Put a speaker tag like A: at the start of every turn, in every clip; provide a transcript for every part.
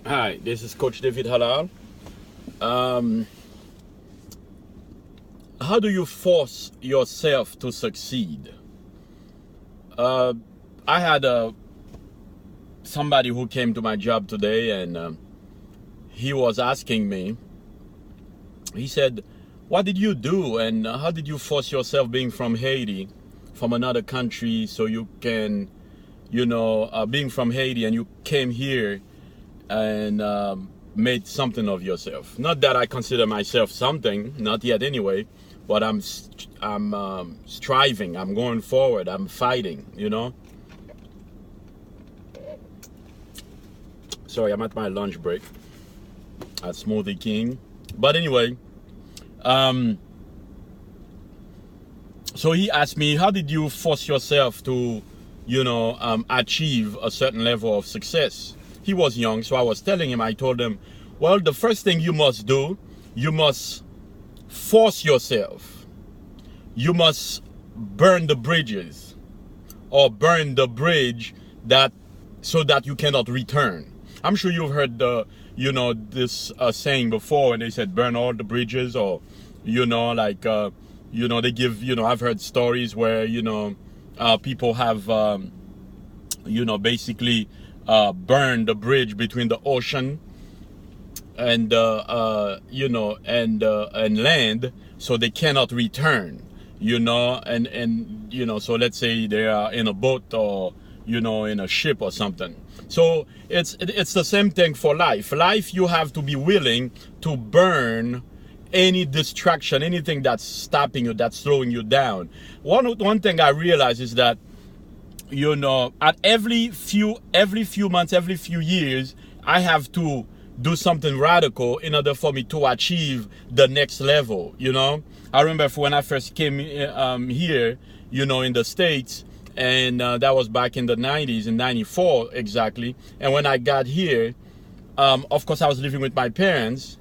A: Hi, this is Coach David Hallal. Um, how do you force yourself to succeed? Uh, I had somebody who came to my job today, and he was asking me. He said, "What did you do, and how did you force yourself, being from Haiti, from another country, so you can, being from Haiti, and you came here and made something of yourself." Not that I consider myself something, not yet anyway, but I'm striving. I'm going forward. I'm fighting. Sorry, I'm at my lunch break at Smoothie King. But anyway, um, so he asked me, "How did you force yourself to, achieve a certain level of success?" He was young, so I was telling him. I told him, "Well, the first thing you must do, you must force yourself. You must burn the bridges, or burn the bridge that so that you cannot return." I'm sure you've heard this saying before, and they said burn all the bridges, or they give, I've heard stories where people have basically burned the bridge between the ocean and and land, so they cannot return, so let's say they are in a boat, or in a ship or something. So it's the same thing for life. You have to be willing to burn any distraction, anything that's stopping you, that's slowing you down. One thing I realize is that at every few months, every few years, I have to do something radical in order for me to achieve the next level. I remember when I first came here, in the States, and that was back in the 90s, in 94 exactly. And when I got here, of course I was living with my parents,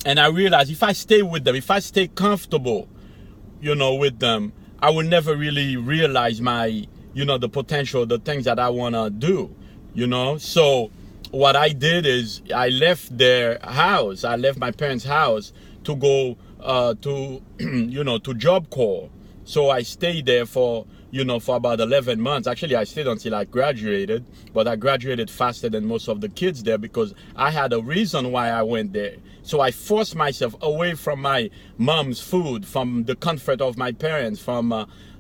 A: and I realized if I stay with them, if I stay comfortable, with them, I will never really realize my, the potential, the things that I want to do, So what I did is I left their house, I left my parents' house to go to Job Corps. So I stayed there for about 11 months. Actually, I stayed until I graduated, but I graduated faster than most of the kids there because I had a reason why I went there. So I forced myself away from my mom's food, from the comfort of my parents, from,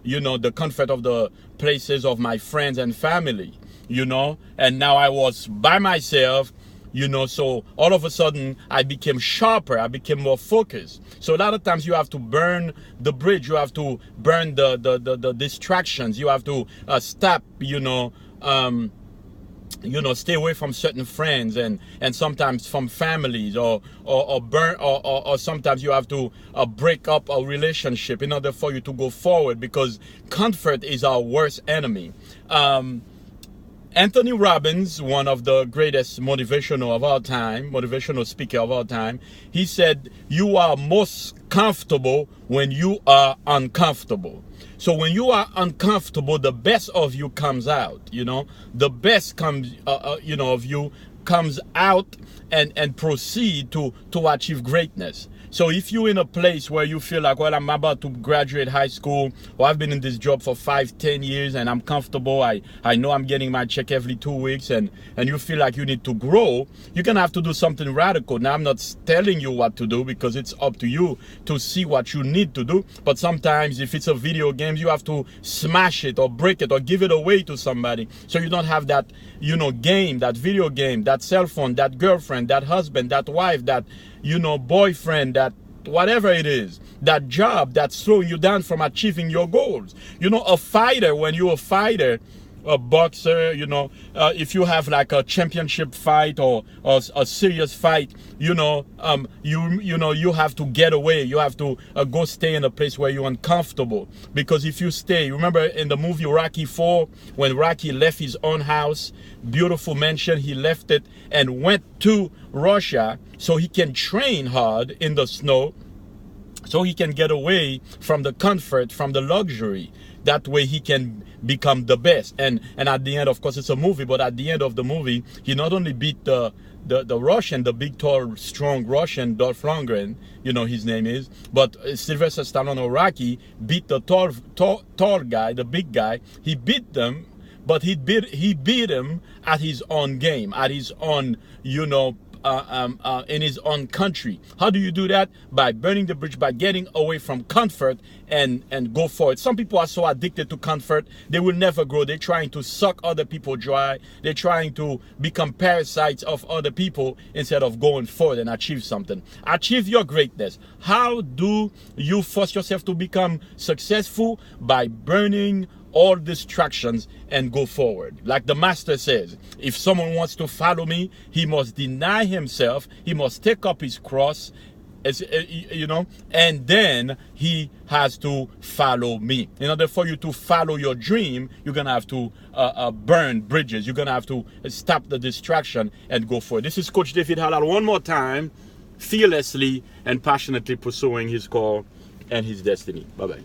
A: the comfort of the places of my friends and family, and now I was by myself, so all of a sudden I became sharper, I became more focused. So a lot of times you have to burn the bridge, you have to burn the distractions, you have to stop, stay away from certain friends and sometimes from families, or burn, or sometimes you have to break up a relationship in order for you to go forward, because comfort is our worst enemy. Anthony Robbins, one of the greatest motivational speaker of all time, he said, "You are most comfortable when you are uncomfortable." So when you are uncomfortable, the best of you comes out, the best comes, of you comes out and proceed to achieve greatness. So if you're in a place where you feel like, well, I'm about to graduate high school, or I've been in this job for 5-10 years and I'm comfortable, I know I'm getting my check every 2 weeks, and you feel like you need to grow, you're going to have to do something radical. Now, I'm not telling you what to do, because it's up to you to see what you need to do. But sometimes if it's a video game, you have to smash it or break it or give it away to somebody, so you don't have that, game, that video game, that cell phone, that girlfriend, that husband, that wife, that boyfriend, that whatever it is, that job that's slowing you down from achieving your goals. A fighter, when you're a fighter, a boxer, if you have like a championship fight, or a serious fight, you have to get away. You have to go stay in a place where you're uncomfortable, because if you stay, remember in the movie Rocky 4, when Rocky left his own house, beautiful mansion, he left it and went to Russia so he can train hard in the snow, so he can get away from the comfort, from the luxury, That way he can become the best. And at the end, of course, it's a movie, but at the end of the movie, he not only beat the Russian, the big, tall, strong Russian, Dolph Lundgren, his name is, but Sylvester Stallone or Rocky beat the tall guy, the big guy. He beat them, but he beat him at his own game, at his own, in his own country. How do you do that? By burning the bridge, by getting away from comfort and go forward. Some people are so addicted to comfort, they will never grow. They're trying to suck other people dry. They're trying to become parasites of other people instead of going forward and achieve something. Achieve your greatness. How do you force yourself to become successful? By burning all distractions and go forward. Like the master says, if someone wants to follow me, he must deny himself, he must take up his cross, and then he has to follow me. In order for you to follow your dream, you're gonna have to burn bridges. You're gonna have to stop the distraction and go forward. This is Coach David Hallal one more time, fearlessly and passionately pursuing his call and his destiny. Bye-bye.